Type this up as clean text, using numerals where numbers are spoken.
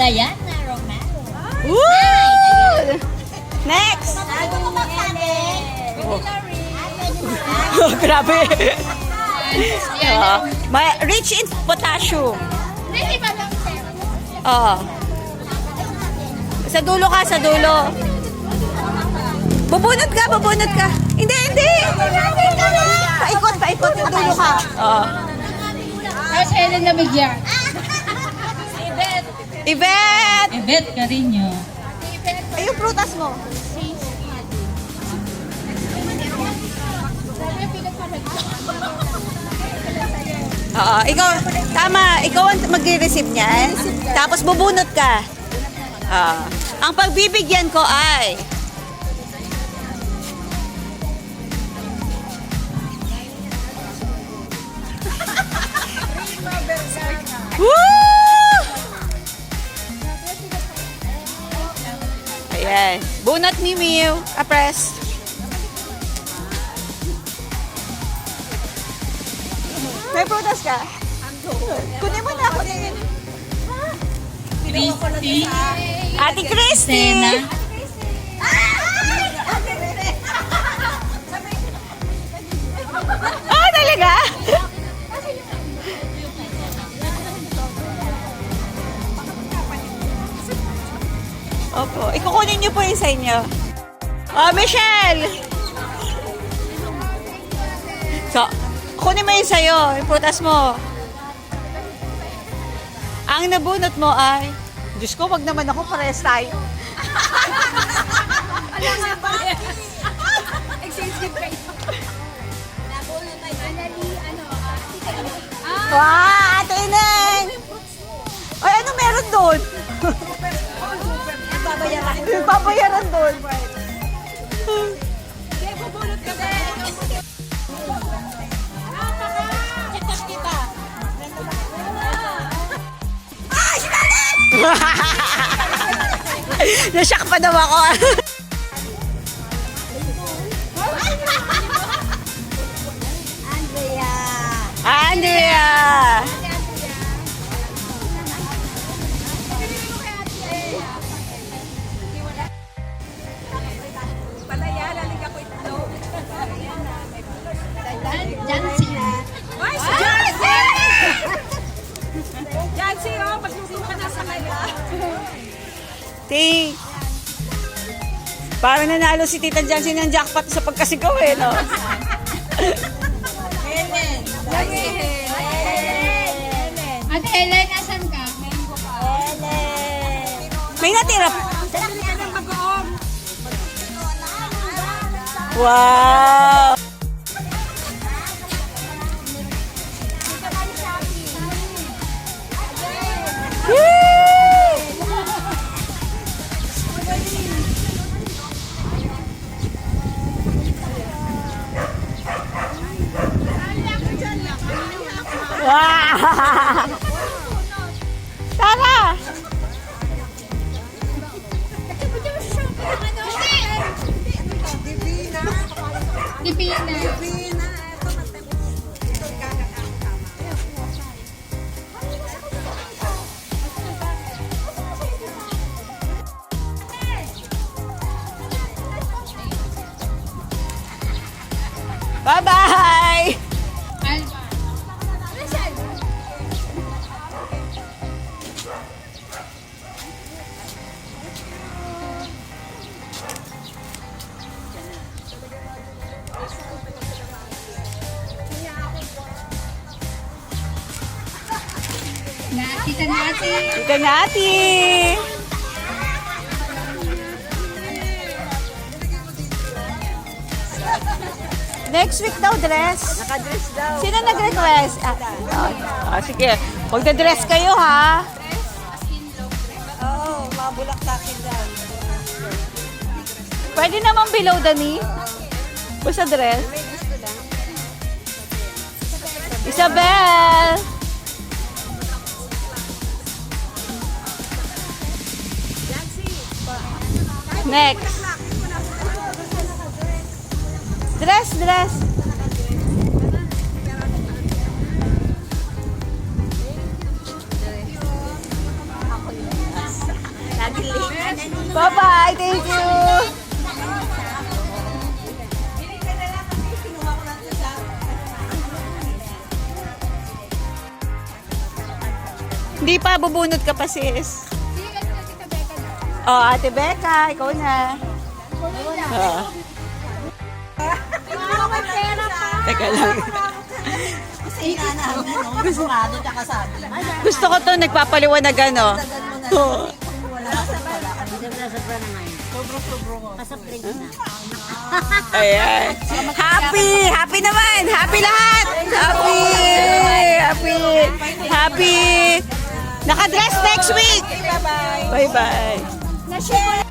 Diana Romero. Woo! Next! Oh, grabe. Rich in potassium. Oo. Sa dulo ka, sa dulo. Bubunot ka, bubunot ka. Hindi, hindi. Paikot, paikot yung dulo ka. Oo. Tapos Helen Namigya. Yvette! Yvette Carino. Ay, yung prutas mo. Oo, ikaw, tama, ikaw ang magre-receive niyan. Tapos bubunot ka. Ang pagbibigyan ko ay Woo! Ayan. Bunot ni Miu. Apres. May prutas ka? Kunin mo na, kunin. Christy. Ate Christy! Sena. Ah, talaga? Opo. Ikukunin niyo po yung sa inyo. Oh, Michelle! So, kunin mo yung sa'yo. Yung prutas mo. Ang nabunot mo ay... Diyos ko, wag naman ako. Parehas tayo. Exchange gift kayo. Nabunot ay Wow, Ate Ineng! Ay, ano meron doon? babayaran. Yung babayaran doon. Kaya bubunot ka ba? Check kita. Nashock pa daw ako. Andrea. Andrea! Palaya, lalig ako itlog. Jancy. Ay, si Jancy! Jancy, oh, paglusin ka na sa kanya. Ting. Parang nanalo si Tita Jancy ng jackpot sa pagkasigaw eh, no? Helen. Ate Helen, nasan ka? May natira. Dali ka ng bagoong. Wow! Woo! Wow! Tara! Divina. Bye-bye! Alba. Nakita natin. Ito natin! Next week daw, dress. Nakadress daw. Sino nag-request? Sige. Magda-dress kayo, ha? Oo, mabulak sa akin daw. Pwede naman below the knee. Basta dress. May gusto lang. Isabel! Next. Dress, dress. Bye-bye. Thank you. Hindi pa, bubunot ka pa, sis. Oh, Ate Becca, ikaw na. Oh. Teka lang. Gusto ko to, nagpapaliwanagan, no? Oh. Ayan. Happy! Happy naman! Happy lahat! Happy! Happy! Happy! Nakadress next week! Bye-bye! Bye-bye!